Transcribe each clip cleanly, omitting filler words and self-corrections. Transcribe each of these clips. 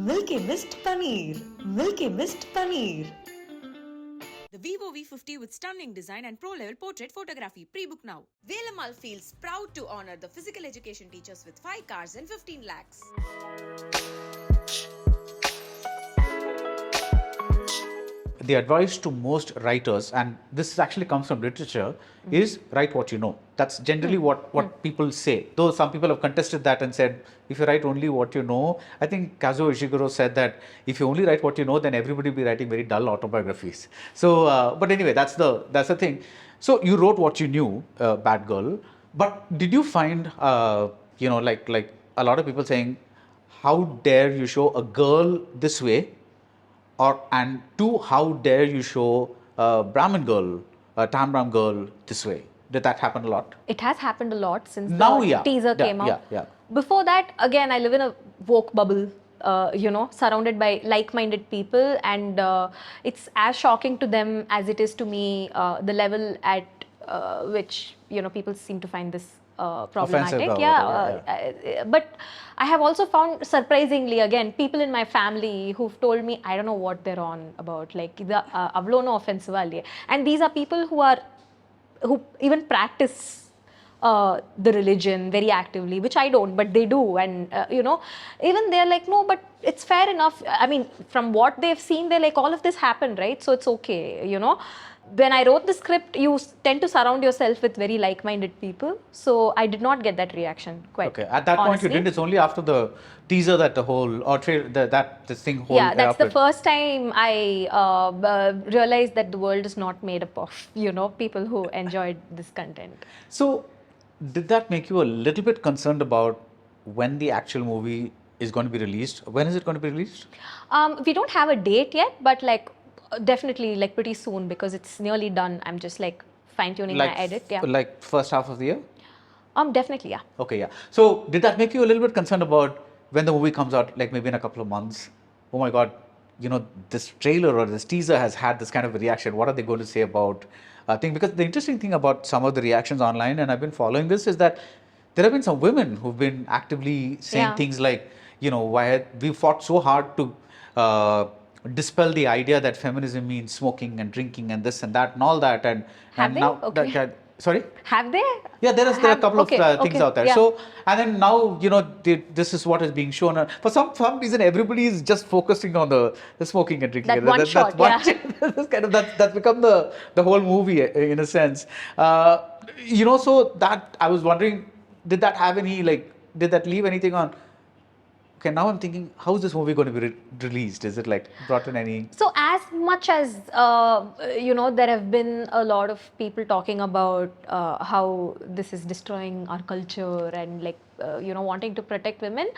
Milky Mist Paneer. Milky Mist Paneer. The Vivo V50 with stunning design and pro-level portrait photography. Pre-book now. Velamal feels proud to honor the physical education teachers with 5 cars and 15 lakhs. The advice to most writers, and this actually comes from literature, is write what you know. That's generally what people say. Though some people have contested that and said, if you write only what you know, I think Kazuo Ishiguro said that if you only write what you know, then everybody will be writing very dull autobiographies. So, but anyway, that's the thing. So you wrote what you knew, Bad Girl. But did you find, like a lot of people saying, how dare you show a girl this way? And two, how dare you show a Brahmin girl, a Tamram girl this way? Did that happen a lot? It has happened a lot since Now, the teaser came out. Yeah. Before that, again, I live in a woke bubble, surrounded by like-minded people, and it's as shocking to them as it is to me, the level at which, people seem to find this problematic. But I have also found, surprisingly, again, people in my family who've told me, I don't know what they're on about, like, avlo no offensive alliye. And these are people who even practice the religion very actively, which I don't, but they do. And, even they're like, no, but it's fair enough. I mean, from what they've seen, they're like, all of this happened, right? So it's okay, When I wrote the script, you tend to surround yourself with very like-minded people. So I did not get that reaction quite. Okay. At that point, you didn't. It's only after the teaser that the whole, or this thing whole. Yeah, that's the first time I realized that the world is not made up of, people who enjoyed this content. So, did that make you a little bit concerned about when the actual movie is going to be released? When is it going to be released? We don't have a date yet, but definitely pretty soon, because it's nearly done. I'm just fine-tuning my edit. Yeah. Like first half of the year? Definitely, yeah. Okay, yeah. So did that make you a little bit concerned about when the movie comes out, like maybe in a couple of months? Oh my God, this trailer or this teaser has had this kind of a reaction. What are they going to say about thing? Because the interesting thing about some of the reactions online, and I've been following this, is that there have been some women who've been actively saying things like, why we fought so hard to dispel the idea that feminism means smoking and drinking and this and that and all that, and they? now Okay. Sorry? Have they? Yeah, there are a couple of things out there. Yeah. So, and then now, this is what is being shown. For some reason, everybody is just focusing on the smoking and drinking. That one shot, That's become the whole movie in a sense. So that, I was wondering, did that have any, did that leave anything on? Okay, now I'm thinking, how is this movie going to be released? Is it brought in any? So as much as, there have been a lot of people talking about how this is destroying our culture and wanting to protect women,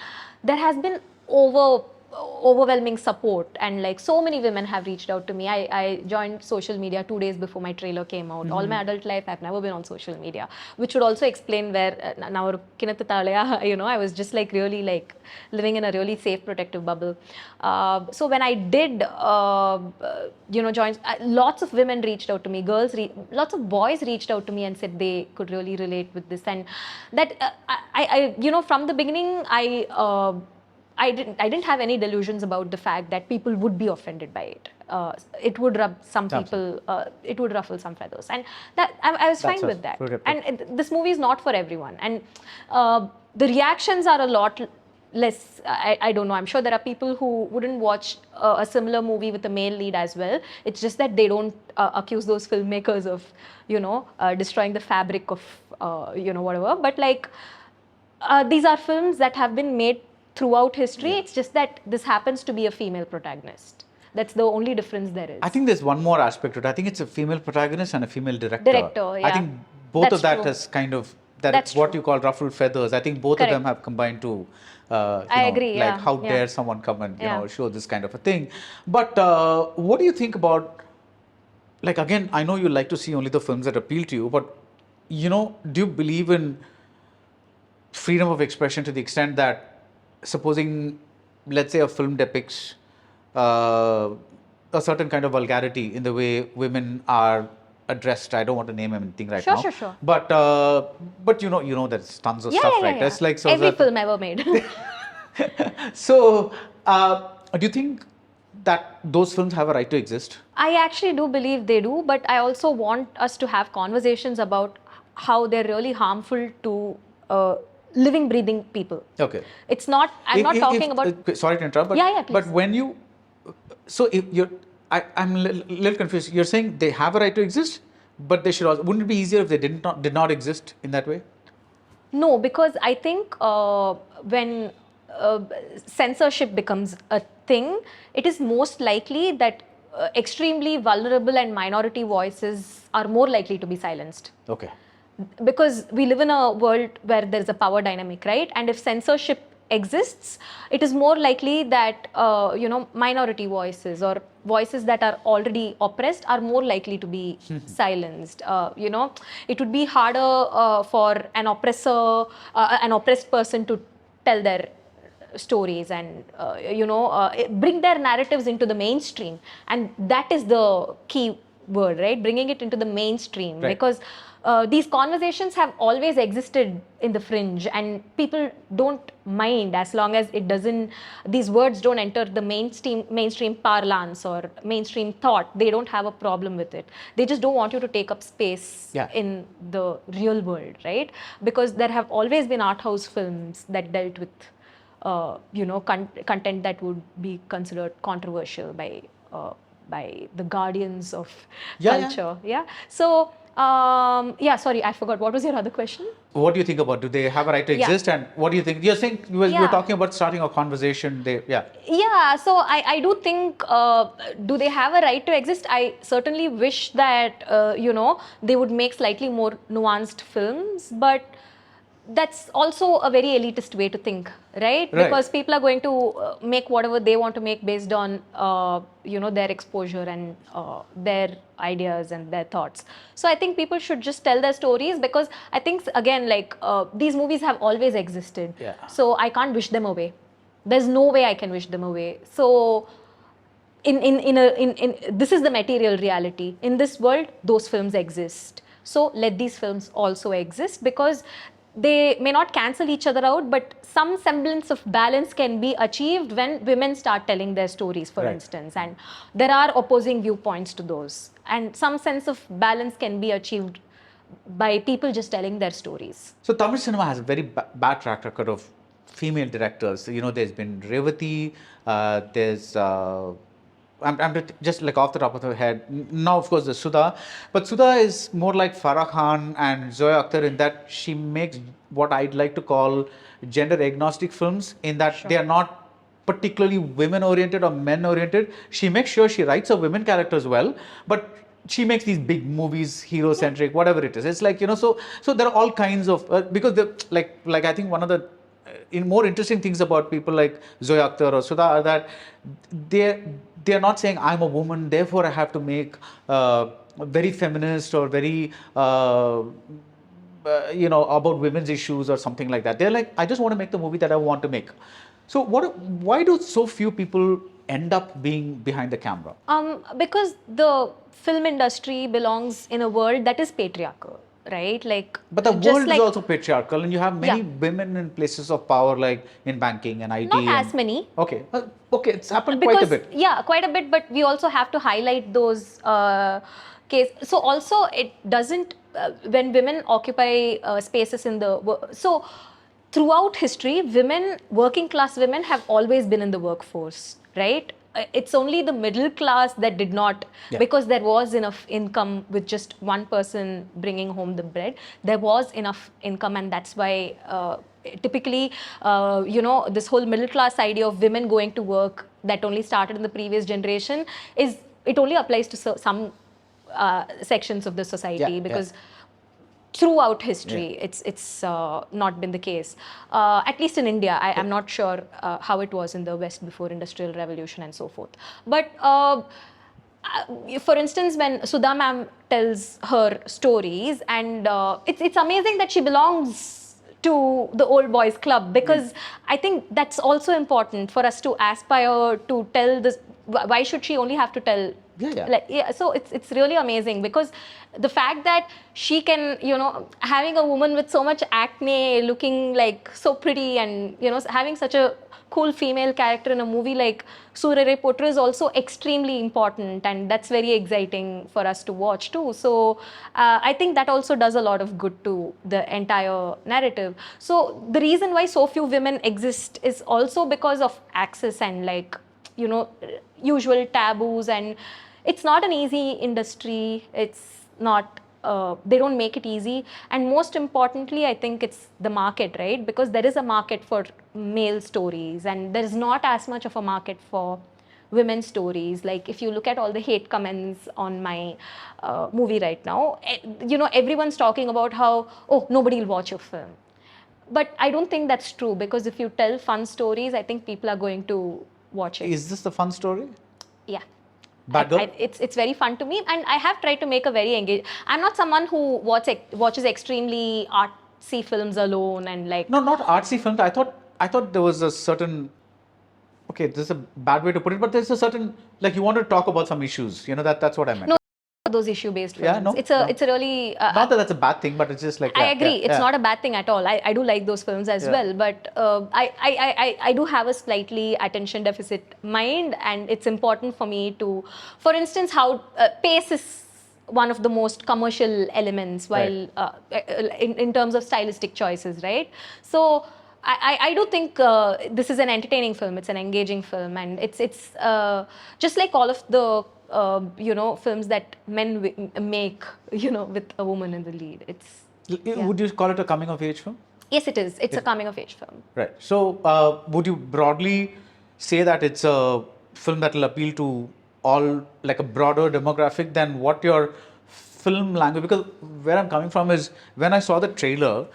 there has been overwhelming support, and so many women have reached out to me. I joined social media 2 days before my trailer came out. All my adult life, I've never been on social media, which would also explain where now I was just really living in a really safe, protective bubble. So when I did, join, lots of women reached out to me, lots of boys reached out to me and said they could really relate with this, and that I from the beginning, I didn't have any delusions about the fact that people would be offended by it. It would rub some people, it would ruffle some feathers, and that I was fine with that. And this movie is not for everyone, and the reactions are a lot less. I don't know. I'm sure there are people who wouldn't watch a similar movie with a male lead as well. It's just that they don't accuse those filmmakers of, destroying the fabric of, whatever. But these are films that have been made throughout history. It's just that this happens to be a female protagonist. That's the only difference there is. I think there's one more aspect to it. I think it's a female protagonist and a female director. Yeah. I think both of that has kind of, that's what you call ruffled feathers. I think both of them have combined to, I agree, how dare someone come and, show this kind of a thing. But what do you think about, again, I know you like to see only the films that appeal to you, but, do you believe in freedom of expression to the extent that, supposing, let's say, a film depicts a certain kind of vulgarity in the way women are addressed. I don't want to name anything right now. Sure. But there's tons of stuff, right? Yeah. That's every film ever made. So Do you think that those films have a right to exist? I actually do believe they do, but I also want us to have conversations about how they're really harmful to living, breathing people. Okay. It's not, I'm not talking about... Sorry to interrupt, but, Yeah, please. but when you, so if you're, I'm a little confused. You're saying they have a right to exist, but they should also, wouldn't it be easier if they did not exist in that way? No, because I think when censorship becomes a thing, it is most likely that extremely vulnerable and minority voices are more likely to be silenced. Okay. Because we live in a world where there is a power dynamic, right? And if censorship exists, it is more likely that minority voices or voices that are already oppressed are more likely to be silenced. It would be harder for an oppressed person to tell their stories and bring their narratives into the mainstream, and that is the key word, right? Bringing it into the mainstream, right. Because these conversations have always existed in the fringe, and people don't mind as long as these words don't enter the mainstream parlance or mainstream thought. They don't have a problem with it. They just don't want you to take up space in the real world, right? Because there have always been art house films that dealt with content that would be considered controversial by the guardians of culture. So sorry, I forgot. What was your other question? What do you think about? Do they have a right to exist? And what do you think? You're saying you're talking about starting a conversation. So I do think, do they have a right to exist? I certainly wish that they would make slightly more nuanced films, but that's also a very elitist way to think, right? Because people are going to make whatever they want to make based on their exposure and their ideas and their thoughts. So I think people should just tell their stories, because I think, again, these movies have always existed. So I can't wish them away. There's no way I can wish them away. So in this is the material reality. In this world, those films exist. So let these films also exist, because they may not cancel each other out, but some semblance of balance can be achieved when women start telling their stories, for instance, and there are opposing viewpoints to those, and some sense of balance can be achieved by people just telling their stories. So Tamil cinema has a very bad track record of female directors. There's been Revati, there's I'm just like off the top of the head. Now, of course, there's Sudha. But Sudha is more like Farah Khan and Zoya Akhtar in that she makes what I'd like to call gender agnostic films, in that they are not particularly women-oriented or men-oriented. She makes sure she writes a women character as well, but she makes these big movies, hero-centric, whatever it is. It's like, so there are all kinds of, because like I think one of the more interesting things about people like Zoya Akhtar or Sudha are that they are not saying I'm a woman, therefore I have to make very feminist or very about women's issues or something like that. They're like, I just want to make the movie that I want to make. So why do so few people end up being behind the camera? Because the film industry belongs in a world that is patriarchal. Right, but the world is also patriarchal, and you have many women in places of power, like in banking and IT. Not as many. Okay, it's happened quite a bit. Yeah, quite a bit. But we also have to highlight those cases. So also, it doesn't when women occupy spaces in so throughout history, working class women have always been in the workforce, right? It's only the middle class that did not, because there was enough income with just one person bringing home the bread. There was enough income, and that's why typically, this whole middle class idea of women going to work that only started in the previous generation it only applies to some sections of the society, because throughout history, it's not been the case. At least in India, I'm not sure how it was in the West before Industrial Revolution and so forth. But for instance, when Sudha ma'am tells her stories, and it's amazing that she belongs to the old boys club, because I think that's also important for us to aspire to tell why should she only have to tell? So it's really amazing, because the fact that she can, having a woman with so much acne, looking like so pretty, and having such a cool female character in a movie like Surere Potru is also extremely important, and that's very exciting for us to watch too. So I think that also does a lot of good to the entire narrative. So the reason why so few women exist is also because of access and usual taboos, and it's not an easy industry. It's not they don't make it easy, and most importantly I think it's the market, right? Because there is a market for male stories and there is not as much of a market for women's stories. Like if you look at all the hate comments on my movie right now, everyone's talking about how, oh, nobody will watch your film. But I don't think that's true, because if you tell fun stories, I think people are going to watch it. Is this the fun story? Yeah. Bad girl? It's very fun to me, and I have tried to make a very engaged. I'm not someone who watches extremely artsy films alone and like. No, not artsy films. I thought there was a certain. Okay, this is a bad way to put it, but there's a certain, like, you want to talk about some issues. That's what I meant. No, those issue-based films. Yeah, no, it's a really. Not that that's a bad thing, but it's just like. I agree. It's not a bad thing at all. I do like those films as well, but I do have a slightly attention deficit mind, and it's important for me to, for instance, how pace is one of the most commercial elements, while in terms of stylistic choices, right? So. I do think this is an entertaining film. It's an engaging film, and it's just like all of the films that men make, with a woman in the lead. Would you call it a coming of age film? Yes, it is. It's a coming of age film. Right. So would you broadly say that it's a film that will appeal to all, like a broader demographic than what your film language, because where I'm coming from is when I saw the trailer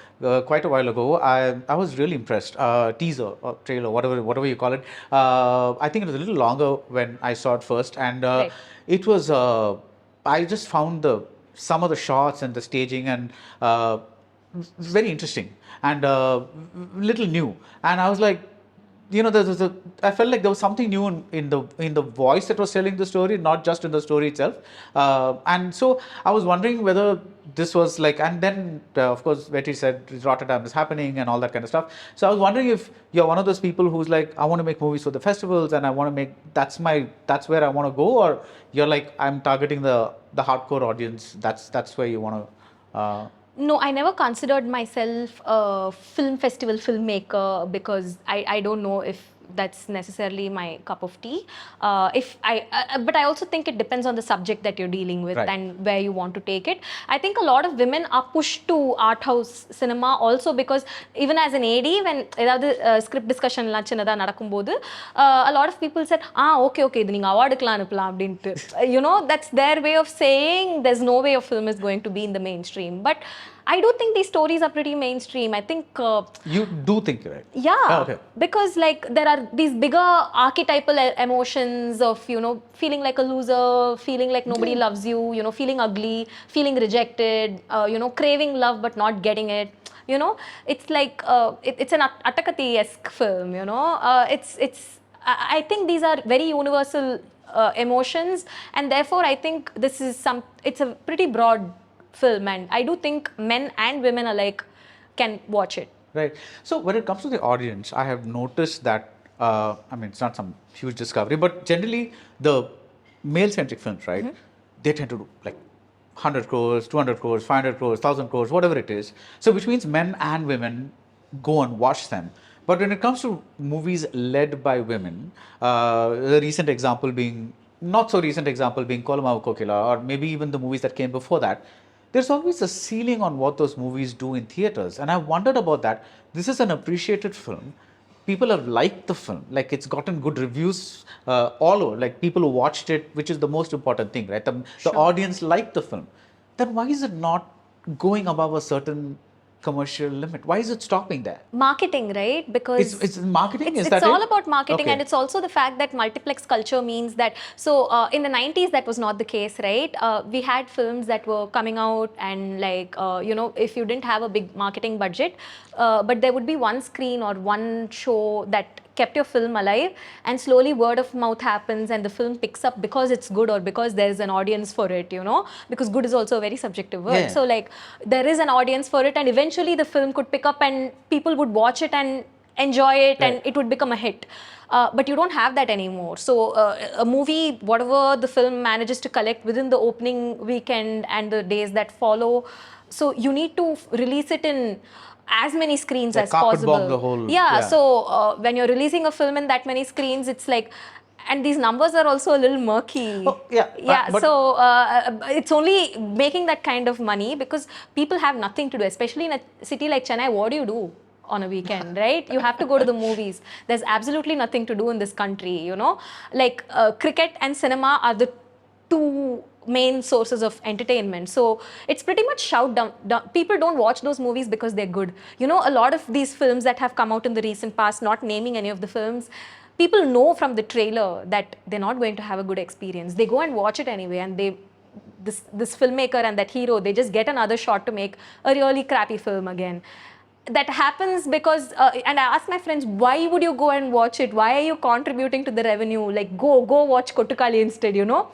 quite a while ago, I was really impressed. Teaser or trailer, whatever you call it. I think it was a little longer when I saw it first, and it was. I just found some of the shots and the staging and very interesting and little new, and I was like. I felt like there was something new in the voice that was telling the story, not just in the story itself. And so I was wondering whether this was like, and then of course Betty said Rotterdam is happening and all that kind of stuff. So I was wondering if you're one of those people who's like, I want to make movies for the festivals and I want to make, that's where I want to go, or you're like, I'm targeting the hardcore audience. That's where you want to. No, I never considered myself a film festival filmmaker, because I don't know if that's necessarily my cup of tea. But I also think it depends on the subject that you're dealing with and where you want to take it. I think a lot of women are pushed to art house cinema also, because even as an AD, when the script discussion lunch nadakumbodu, a lot of people said, okay, idu neenga award klaan anuppalam. That's their way of saying there's no way a film is going to be in the mainstream. But I do think these stories are pretty mainstream. I think... you do think, right? Yeah. Okay. Because like there are these bigger archetypal emotions of, feeling like a loser, feeling like nobody loves you, feeling ugly, feeling rejected, craving love but not getting it. It's like, it's an Atakati-esque film, I think these are very universal emotions, and therefore I think this is it's a pretty broad film, and I do think men and women alike can watch it. Right. So when it comes to the audience, I have noticed that, it's not some huge discovery, but generally the male-centric films, right, they tend to do like 100 crores, 200 crores, 500 crores, 1,000 crores, whatever it is. So which means men and women go and watch them. But when it comes to movies led by women, the recent example being, not so recent example being Kolamavu Kokila, or maybe even the movies that came before that, there's always a ceiling on what those movies do in theaters. And I wondered about that. This is an appreciated film. People have liked the film. Like, it's gotten good reviews all over. Like, people who watched it, which is the most important thing, right? The audience liked the film. Then why is it not going above a certain commercial limit? Why is it stopping there? Marketing, right? Because it's marketing. It's all about marketing, and it's also the fact that multiplex culture means that. So in the 90s, that was not the case, right? We had films that were coming out, and like if you didn't have a big marketing budget, but there would be one screen or one show that kept your film alive, and slowly word of mouth happens and the film picks up because it's good or because there's an audience for it, you know, because good is also a very subjective word. Yeah. So like there is an audience for it, and eventually the film could pick up and people would watch it and enjoy it, and it would become a hit. But you don't have that anymore. So a movie, whatever the film manages to collect within the opening weekend and the days that follow, so you need to release it in as many screens as carpet possible. bomb the whole, yeah. So when you're releasing a film in that many screens, it's like, and these numbers are also a little murky. Oh, yeah. Yeah. But So it's only making that kind of money because people have nothing to do, especially in a city like Chennai. What do you do on a weekend, right? You have to go to the movies. There's absolutely nothing to do in this country, you know. Like cricket and cinema are the two main sources of entertainment. So it's pretty much shout down. People don't watch those movies because they're good. You know, a lot of these films that have come out in the recent past, not naming any of the films, people know from the trailer that they're not going to have a good experience. They go and watch it anyway, and this filmmaker and that hero, they just get another shot to make a really crappy film again. That happens because, and I ask my friends, why would you go and watch it? Why are you contributing to the revenue? Like, go watch Kotukali instead, you know?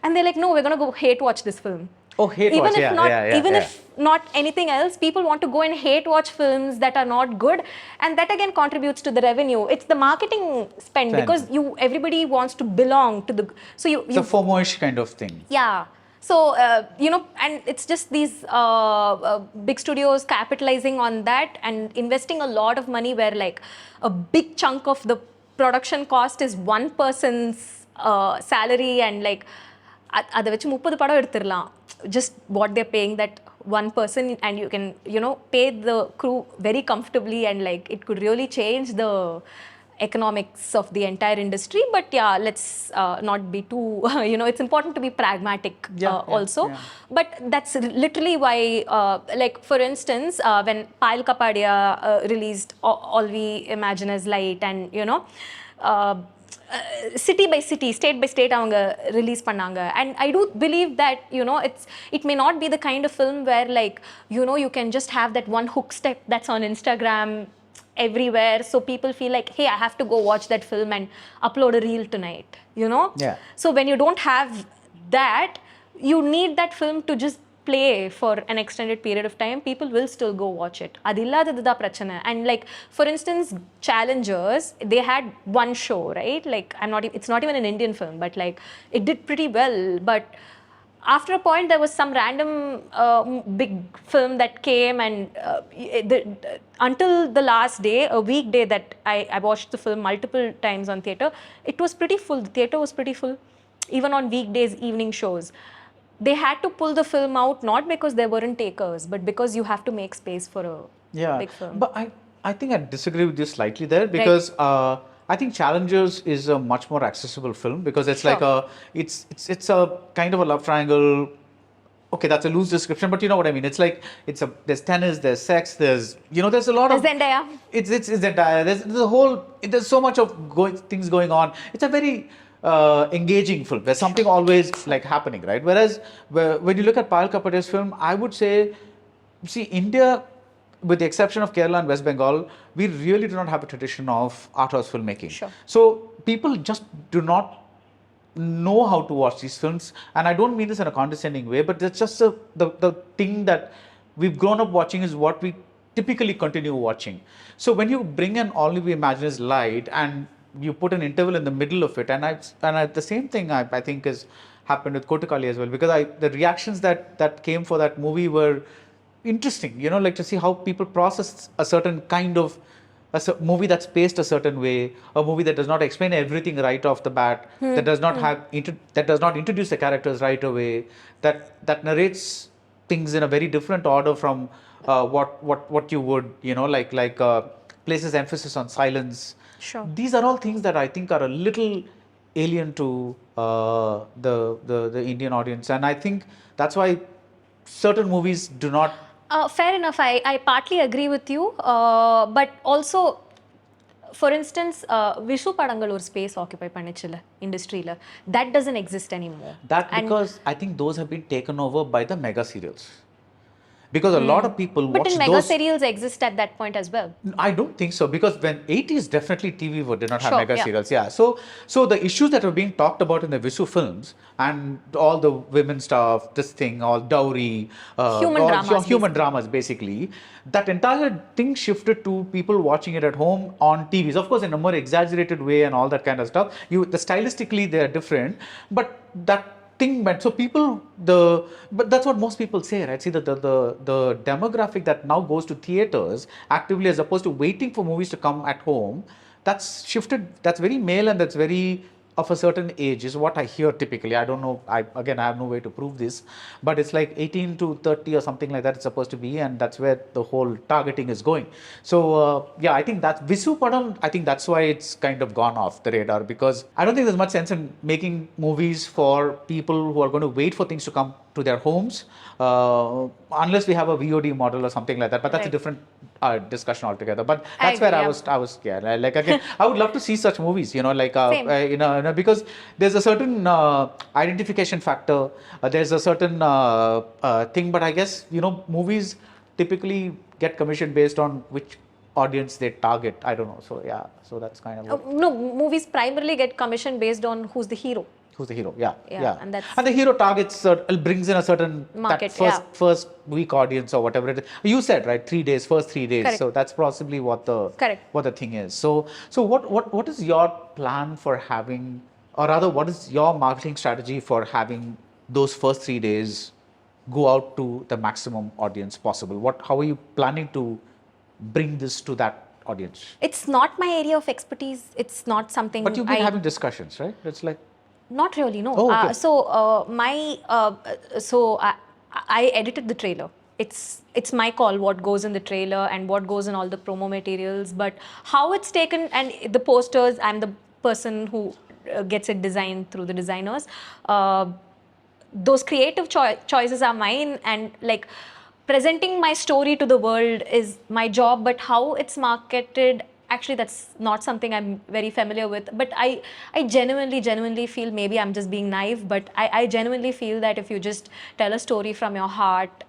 And they're like, no, we're going to go hate watch this film. Oh, hate even watch, if yeah, not, yeah, even yeah. if not anything else, people want to go and hate watch films that are not good, and that again contributes to the revenue. It's the marketing spend because everybody wants to belong to the. So it's a FOMO-ish kind of thing. Yeah. So, you know, and it's just these big studios capitalizing on that and investing a lot of money where like a big chunk of the production cost is one person's salary, and like அதை வச்சு 30 படம் எடுத்துடலாம். Just what they're paying that one person, and you can, you know, pay the crew very comfortably, and like it could really change the economics of the entire industry. But yeah, let's not be too you know, it's important to be pragmatic also. But that's literally why like for instance when Payal Kapadia released All We Imagine Is Light, and you know city by city, state by state avanga release pannanga, and I do believe that, you know, it may not be the kind of film where like, you know, you can just have that one hook step that's on Instagram everywhere, so people feel like, hey, I have to go watch that film and upload a reel tonight, you know. So when you don't have that, you need that film to just play for an extended period of time. People will still go watch it. Adu illadadhu da prachana. And like for instance Challengers, they had one show, right? Like it's not even an Indian film, but like it did pretty well. But after a point there was some random big film that came, and until the last day, a weekday, that I watched the film multiple times on theatre, it was pretty full. The theatre was pretty full even on weekdays, evening shows. They had to pull the film out, not because there weren't takers, but because you have to make space for a big film. But I think I disagree with you slightly there, because I think Challengers is a much more accessible film, because it's like it's a kind of a love triangle. Okay, that's a loose description, but you know what I mean. It's like there's tennis, there's sex, there's, you know, there's a lot of Zendaya. It's Zendaya. There's so much of things going on. It's a very engaging film. There's something always like happening, right? Whereas when you look at Payal Kapadia's film, I would say, see, India, with the exception of Kerala and West Bengal, we really do not have a tradition of art house filmmaking. So people just do not know how to watch these films, and I don't mean this in a condescending way, but it's just the thing that we've grown up watching is what we typically continue watching. So when you bring an All We Imagine Is Light and you put an interval in the middle of it, and the same thing I think has happened with Kotukali as well, because the reactions that came for that movie were interesting, you know, like to see how people process a certain kind of movie that's paced a certain way, a movie that does not explain everything right off the bat, that does not that does not introduce the characters right away, that narrates things in a very different order from what you would, you know, like places emphasis on silence. These are all things that I think are a little alien to the Indian audience, and I think that's why certain movies do not. Fair enough. I partly agree with you, but also, for instance, Vishu Padangal or space occupy panichilla industry la, that doesn't exist anymore. That because I think those have been taken over by the mega serials. because a lot of people But watch in mega those. serials exist at that point as well. I don't think so, because when 80s definitely TV did not have Sure, mega yeah. serials. Yeah. So the issues that were being talked about in the Visu films and all the women stuff, this thing, all dowry, Human dramas, human dramas basically, that entire thing shifted to people watching it at home on TVs. Of course, in a more exaggerated way and all that kind of stuff. Stylistically they are different, but that thing meant, so people, but that's what most people say, right? See, the demographic that now goes to theaters actively as opposed to waiting for movies to come at home, that's shifted. That's very male, and that's very of a certain age is what I hear typically. I don't know. I have no way to prove this, but it's like 18 to 30 or something like that it's supposed to be, and that's where the whole targeting is going. So yeah, I think that's Visu Padam. I think that's why it's kind of gone off the radar, because I don't think there's much sense in making movies for people who are going to wait for things to come to their homes, unless we have a VOD model or something like that. But that's a different discussion altogether. But that's where I was yeah, like again, I would love to see such movies, like because there's a certain identification factor, there's a certain thing. But I guess movies typically get commissioned based on which audience they target. I don't know. So yeah, so that's kind of No, movies primarily get commissioned based on who's the hero. Who's the hero? Yeah. And the hero targets, brings in a certain market, first week audience or whatever it is. You said, right, 3 days, first 3 days. Correct. So that's possibly what the thing is. So what is your plan for having, or rather, what is your marketing strategy for having those first 3 days go out to the maximum audience possible? How are you planning to bring this to that audience? It's not my area of expertise. It's not something. But you've been having discussions, right? It's like. Not really, no. Oh, okay. I edited the trailer. It's my call what goes in the trailer and what goes in all the promo materials. But how it's taken, and the posters, I'm the person who gets it designed through the designers. Those creative choices are mine, and like presenting my story to the world is my job. But how it's marketed, actually, that's not something I'm very familiar with. But I genuinely feel, maybe I'm just being naive, but I genuinely feel that if you just tell a story from your heart,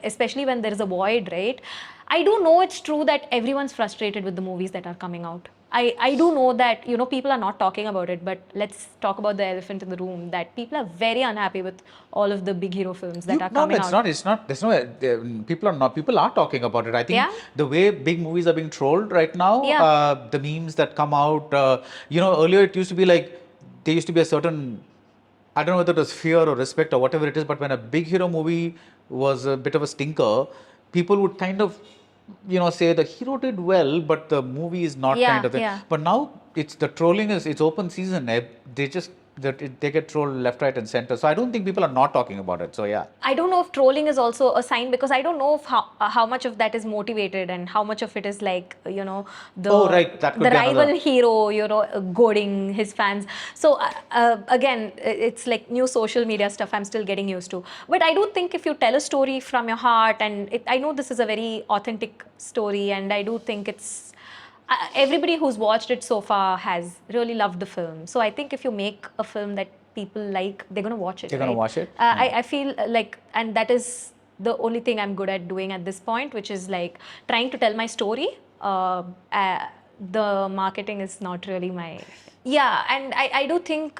especially when there is a void, right? I do know it's true that everyone's frustrated with the movies that are coming out. I do know that, people are not talking about it, but let's talk about the elephant in the room, that people are very unhappy with all of the big hero films that are coming out. It's not, there's no, people are talking about it. I think the way big movies are being trolled right now, the memes that come out, earlier it used to be like, there used to be a certain, I don't know whether it was fear or respect or whatever it is, but when a big hero movie was a bit of a stinker, people would kind of, say the hero did well, but the movie is not kind of thing. But now it's open season. They get trolled left, right, and center. So I don't think people are not talking about it. So yeah. I don't know if trolling is also a sign, because I don't know if how much of that is motivated and how much of it is like, the rival hero, goading his fans. So again, it's like new social media stuff I'm still getting used to. But I do think if you tell a story from your heart, and I know this is a very authentic story, and I do think it's everybody who's watched it so far has really loved the film. So I think if you make a film that people like, they're going to watch it. They're going to watch it? I feel like, and that is the only thing I'm good at doing at this point, which is like trying to tell my story. The marketing is not really my... Yeah, and I do think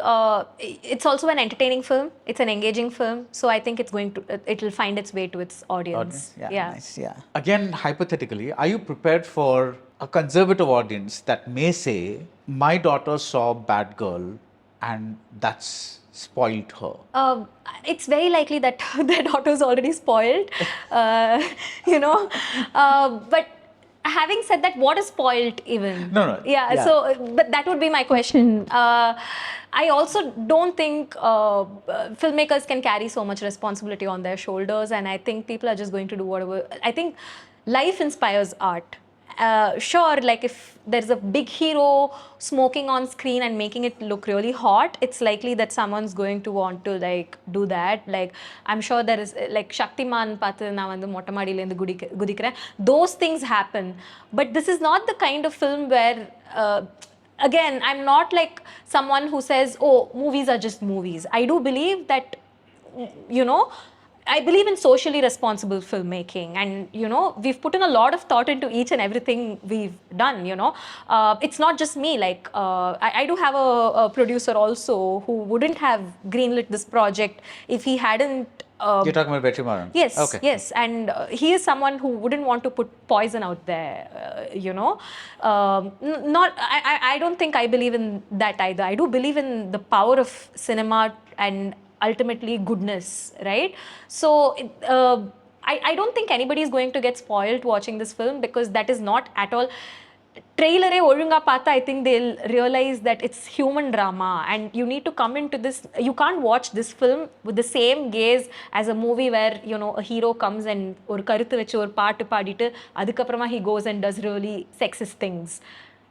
it's also an entertaining film. It's an engaging film. So I think it'll find its way to its audience. Yeah, nice, yeah. Again, hypothetically, are you prepared for a conservative audience that may say, my daughter saw Bad Girl and that's spoiled her? It's very likely that their daughter's already spoiled, but having said that, what is spoiled even? No. Yeah, so, but that would be my question. I also don't think filmmakers can carry so much responsibility on their shoulders, and I think people are just going to do whatever. I think life inspires art. Sure, like if there's a big hero smoking on screen and making it look really hot, it's likely that someone's going to want to like do that. Like I'm sure there is like Shaktiman Pathu na vandu motta madile endu gudikren. Those things happen, but this is not the kind of film where again, I'm not like someone who says, oh, movies are just movies. I do believe that I believe in socially responsible filmmaking, and we've put in a lot of thought into each and everything we've done. It's not just me. Like I do have a producer also who wouldn't have greenlit this project if he hadn't. You're talking about Vetrimaran? Yes, Okay. yes, and he is someone who wouldn't want to put poison out there. Not. I don't think I believe in that either. I do believe in the power of cinema and ultimately goodness, right? So I don't think anybody is going to get spoiled watching this film, because that is not at all. Trailer olunga pata, I think they'll realize that it's human drama, and you need to come into this. You can't watch this film with the same gaze as a movie where a hero comes and or karuthu vechu or paattu paadittu adukapprama he goes and does really sexist things.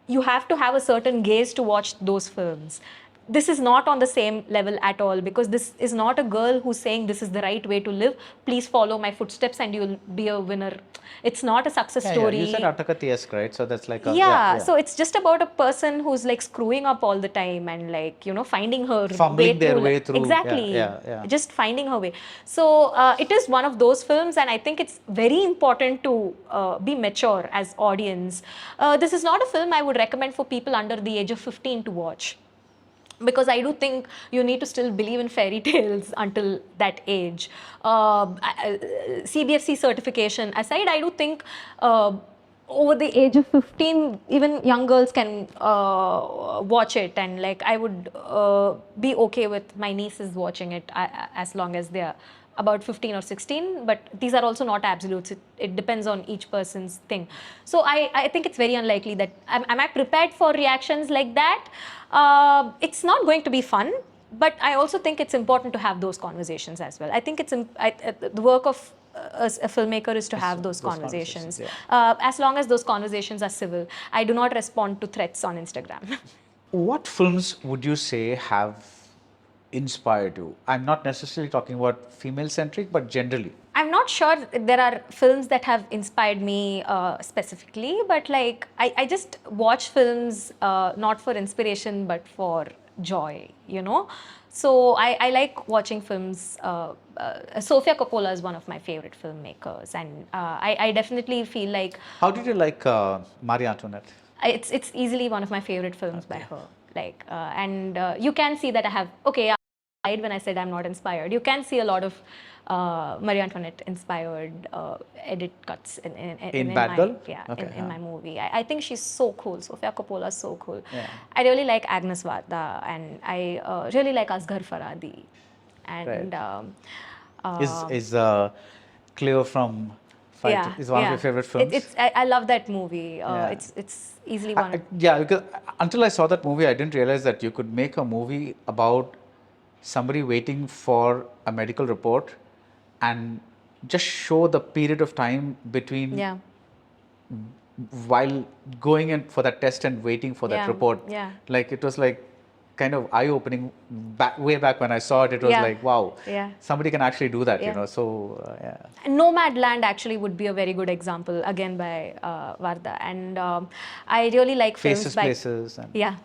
You have to have a certain gaze to watch those films. This is not on the same level at all, because this is not a girl who's saying this is the right way to live, please follow my footsteps and you'll be a winner. It's not a success story. You said Atakati-esque, right? So that's like a... So it's just about a person who's like screwing up all the time and like, finding her fumbling their way through. Exactly. Just finding her way. So it is one of those films, and I think it's very important to be mature as audience. This is not a film I would recommend for people under the age of 15 to watch, because I do think you need to still believe in fairy tales until that age. CBFC certification aside, I do think over the age of 15, even young girls can watch it, and like I would be okay with my nieces watching it as long as they are about 15 or 16, but these are also not absolutes. It depends on each person's thing. So I think it's very unlikely that, am I prepared for reactions like that? It's not going to be fun, but I also think it's important to have those conversations as well. I think it's the work of a filmmaker is to have those conversations. As long as those conversations are civil. I do not respond to threats on Instagram. What films would you say have inspired you? I'm not necessarily talking about female-centric, but generally. I'm not sure there are films that have inspired me specifically, but like I just watch films not for inspiration but for joy, So I like watching films. Sofia Coppola is one of my favorite filmmakers, and I definitely feel like... How did you like Marie Antoinette? It's easily one of my favorite films by her. Like, and you can see that I have... Okay, I lied when I said I'm not inspired. You can see a lot of Marie Antoinette inspired edit cuts in Bad my, Girl? in my movie. I think she's so cool. Sofia Coppola is so cool. Yeah. I really like Agnes Varda, and I really like Asghar Farhadi. And is Cleo from Fight is one of your favorite films? I love that movie. It's easily one. Because until I saw that movie, I didn't realize that you could make a movie about somebody waiting for a medical report and just show the period of time between while going in for that test and waiting for that report. Like it was like kind of eye-opening. Way back when I saw it, it was like, wow, somebody can actually do that, So Nomadland actually would be a very good example, again by Varda, and I really like films by Places, and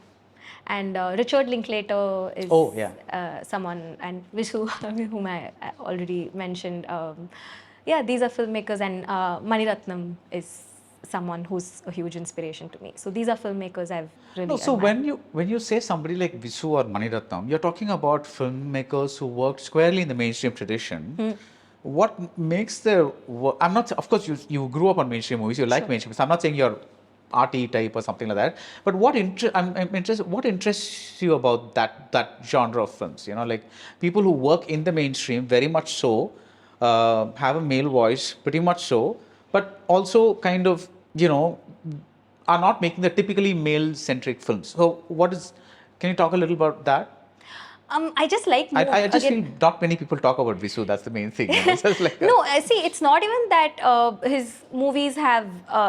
and Richard Linklater is someone, and Visu, whom I already mentioned. These are filmmakers, and Mani Ratnam is someone who's a huge inspiration to me. So these are filmmakers I've really admired. when you say somebody like Visu or Mani Ratnam, you're talking about filmmakers who worked squarely in the mainstream tradition. What makes their work... I'm not... Of course, you grew up on mainstream movies, you like mainstream, so I'm not saying you're arty type or something like that, but what interests you about that genre of films? Like people who work in the mainstream, very much so, have a male voice, pretty much so, but also kind of are not making the typically male centric films. So can you talk a little about that? I just like... I just feel not many people talk about Visu. That's the main thing. No, see, it's not even that his movies have...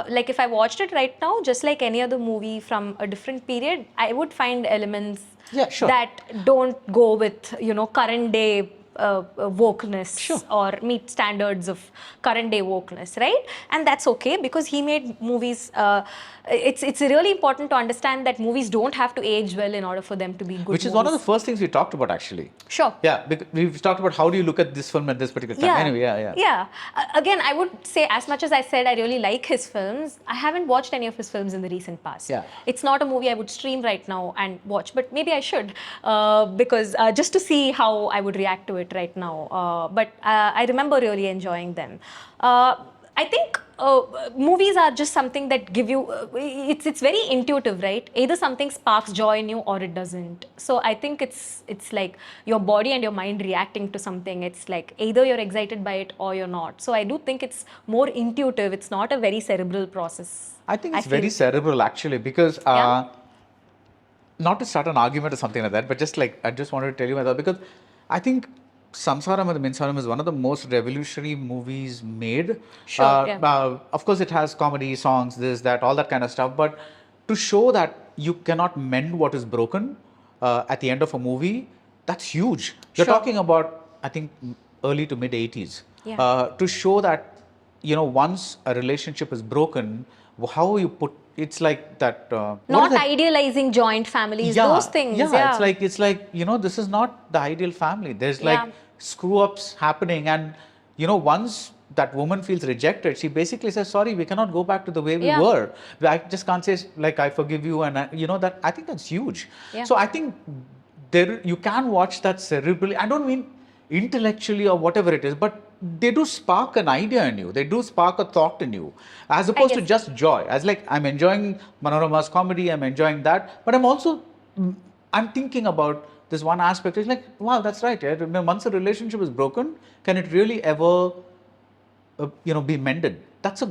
like if I watched it right now, just like any other movie from a different period, I would find elements that don't go with, current day wokeness Sure. or meet standards of current day wokeness, right? And that's okay because he made movies. It's really important to understand that movies don't have to age well in order for them to be good Which is movies. one of the first things we talked about, actually. Sure. Yeah, because we've talked about how do you look at this film at this particular time. Anyway, Yeah. Again, I would say, as much as I said I really like his films, I haven't watched any of his films in the recent past. Yeah. It's not a movie I would stream right now and watch, but maybe I should because just to see how I would react to it right now. But I remember really enjoying them. I think movies are just something that give you, it's very intuitive, right? Either something sparks joy in you or it doesn't. So I think it's like your body and your mind reacting to something. It's like either you're excited by it or you're not. So I do think it's more intuitive. It's not a very cerebral process. I think it's very cerebral, actually, because Yeah. not to start an argument or something like that, but just like I just wanted to tell you myself, because I think Samsaram and the Minsaram is one of the most revolutionary movies made. Sure, yeah. Of course, it has comedy, songs, this, that, all that kind of stuff. But to show that you cannot mend what is broken at the end of a movie, that's huge. You're Sure. talking about, I think, early to mid 80s. Yeah. To show that, you know, once a relationship is broken, how you put it's like that. What Not is that? idealizing joint families, those things. Yeah, it's like you know, this is not the ideal family. There's like screw ups happening, and you know, once that woman feels rejected, she basically says, "Sorry, we cannot go back to the way we were. I just can't say like I forgive you," and you know that. I think that's huge. Yeah. So I think there you can watch that cerebrally. I don't mean intellectually or whatever it is, but they do spark an idea in you. They do spark a thought in you, as opposed to just joy. As like I'm enjoying Manorama's comedy, I'm enjoying that, but I'm also I'm thinking about this one aspect. It's like, wow, that's right. Yeah? Once a relationship is broken, can it really ever, you know, be mended? That's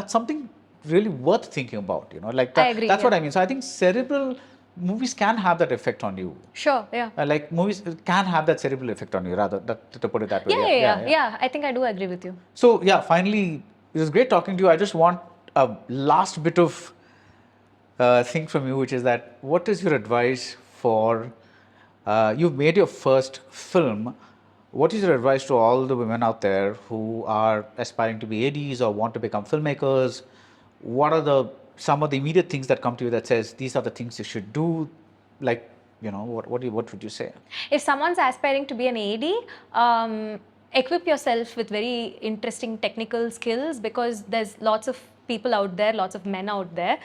something really worth thinking about. You know, like that, I agree, that's what I mean. So I think cerebral movies can have that effect on you. Sure, yeah. Like movies can have that cerebral effect on you, rather, to put it that way. Yeah. I think I do agree with you. So yeah, finally, it was great talking to you. I just want a last bit of thing from you, which is that what is your advice for, you've made your first film. What is your advice to all the women out there who are aspiring to be ADs or want to become filmmakers? What are some of the immediate things that come to you that says these are the things you should do? Like, you know, what would you say? If someone's aspiring to be an AD, equip yourself with very interesting technical skills, because there's lots of people out there, lots of men out there,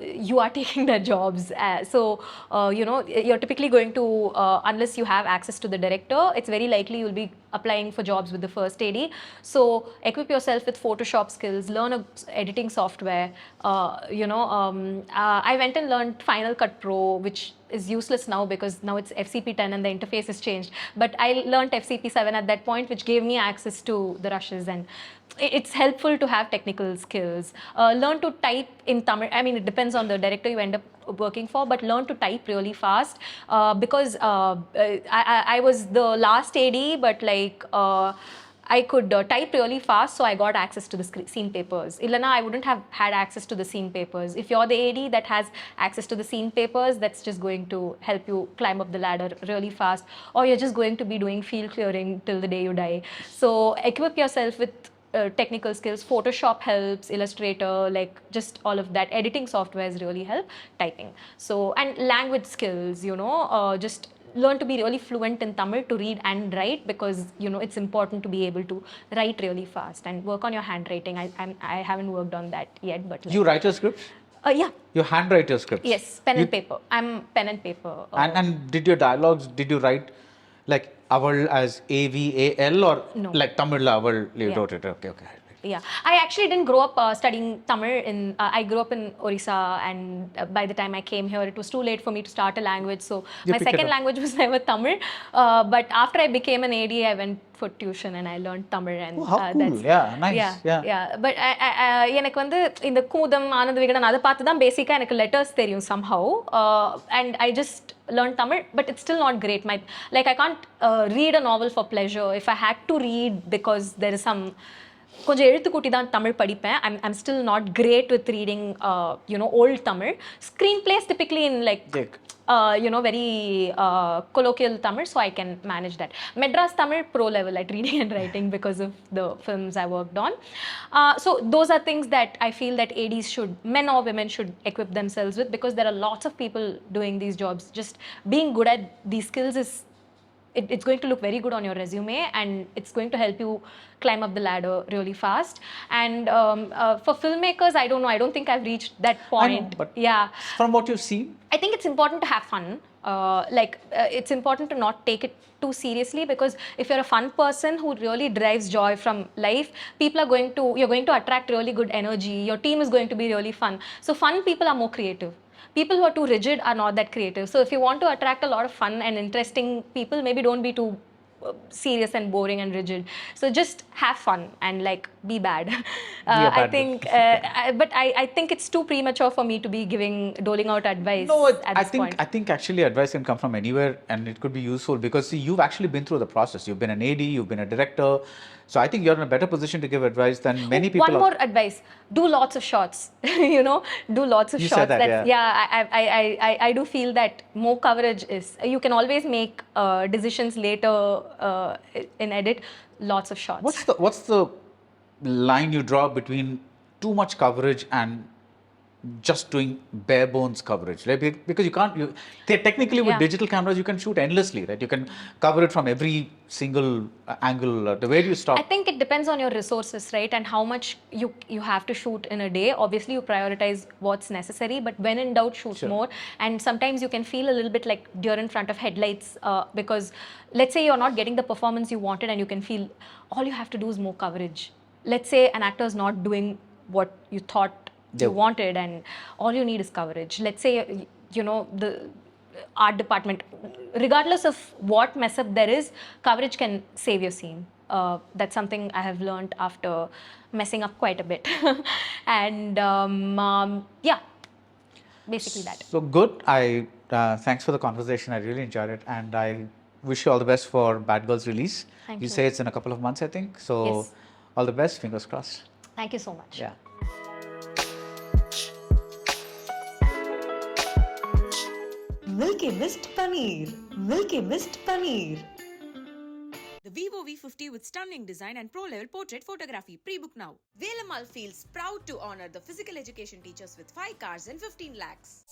you are taking their jobs. You know, you're typically going to, unless you have access to the director, it's very likely you'll be applying for jobs with the first AD. So equip yourself with Photoshop skills, learn a editing software. I went and learned Final Cut Pro, which is useless now because now it's FCP 10 and the interface has changed. But I learned FCP 7 at that point, which gave me access to the rushes, and it's helpful to have technical skills. Learn to type in Tamil. I mean, it depends on the director you end up working for, but learn to type really fast, because I was the last AD, but like I could type really fast, so I got access to the scene papers. Illana, I wouldn't have had access to the scene papers. If you're the AD that has access to the scene papers, that's just going to help you climb up the ladder really fast, or you're just going to be doing field clearing till the day you die. So equip yourself with technical skills. Photoshop helps, Illustrator, like just all of that. Editing softwares really help, typing. So, and language skills, you know, just learn to be really fluent in Tamil to read and write, because, you know, it's important to be able to write really fast and work on your handwriting. I haven't worked on that yet, but like, You write your scripts? Yeah. You handwrite your scripts? Yes, pen and paper. I'm pen and paper. And did your dialogues, did you write like Aval as AVAL or No. like Tamil Aval you Yeah. wrote it? Okay. Yeah, I actually didn't grow up studying Tamil. I grew up in Orissa, and by the time I came here, it was too late for me to start a language. So You my picked it second up. language was never Tamil. But after I became an AD, I went for tuition and I learned Tamil. And Oh, how cool. Yeah, nice. Yeah. But எனக்கு வந்து இந்த கூதம் ஆனந்த விகடன் அதை பார்த்து தான் பேசிக்காக எனக்கு letters தெரியும் somehow. And I just learned Tamil, but it's still not great. I can't read a novel for pleasure. If I had to read because there is some கொஞ்சம் எழுத்துக்கூட்டி தான் தமிழ் படிப்பேன். I'm still not great with reading, old Tamil. Screenplays typically in like very colloquial Tamil, so I can manage that. Madras Tamil pro level at reading and writing because of the films I worked on. So those are things that I feel that ADs should, men or women, should equip themselves with, because there are lots of people doing these jobs. Just being good at these skills is, it's going to look very good on your resume, and it's going to help you climb up the ladder really fast. And for filmmakers, I don't know, I don't think I've reached that point. I know, but yeah, from what you've seen, I think it's important to have fun. It's important to not take it too seriously, because if you're a fun person who really derives joy from life, you're going to attract really good energy. Your team is going to be really fun. So fun people are more creative. People who are too rigid are not that creative. So if you want to attract a lot of fun and interesting people, maybe don't be too serious and boring and rigid. So just have fun and like be bad. I think, but I think it's too premature for me to be doling out advice. no, at this point. I think actually advice can come from anywhere, and it could be useful because see, you've actually been through the process. You've been an AD, you've been a director, so I think you're in a better position to give advice than many people. One more advice: do lots of shots. Do lots of You shots. said that, yeah. I do feel that more coverage is. You can always make decisions later in edit. Lots of shots. What's the line you draw between too much coverage and just doing bare bones coverage, right? Because you can't. Technically, with digital cameras, you can shoot endlessly, right? You can cover it from every single angle. Where do you stop? I think it depends on your resources, right? And how much you have to shoot in a day. Obviously, you prioritize what's necessary, but when in doubt, shoot more. And sometimes you can feel a little bit like deer in front of headlights because let's say you're not getting the performance you wanted, and you can feel all you have to do is more coverage. Let's say an actor is not doing what you thought you wanted, and all you need is coverage. Let's say, the art department, regardless of what mess up there is, coverage can save your scene. That's something I have learned after messing up quite a bit. And basically that. So good. Thanks for the conversation. I really enjoyed it, and I wish you all the best for Bad Girls release. Thank you. You say it's in a couple of months, I think. So Yes. all the best. Fingers crossed. Thank you so much. Yeah. Milky Mist Paneer. Milky Mist Paneer. The Vivo V50 with stunning design and pro-level portrait photography. Pre-book now. Velamal feels proud to honor the physical education teachers with 5 cars and 15 lakhs.